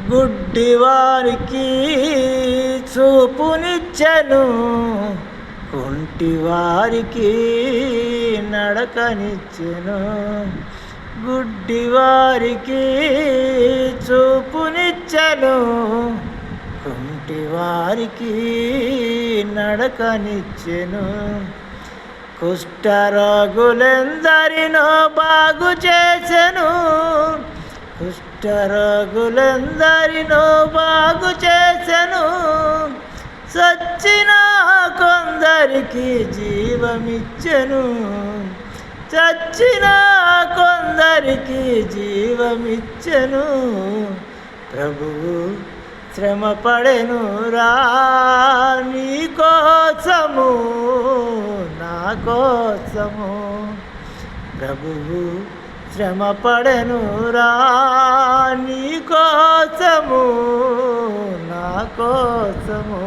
గుడ్డివారికి చూపునిచ్చెను, కుంటివారికి నడకనిచ్చెను. గుడ్డివారికి చూపునిచ్చెను, కుంటివారికి నడకనిచ్చెను. కుష్ఠరోగులెందరినో బాగు చేసెను, కుష్ఠరోగులెందరినో బాగు చేసెను. చచ్చిన కొందరికి జీవమిచ్చెను, చచ్చిన కొందరికి జీవమిచ్చెను. ప్రభువు శ్రమపడెను రా నీ కోసము, నా కోసము. ప్రభువు శ్రమపడెను రా నీ కోసము, నా కోసము.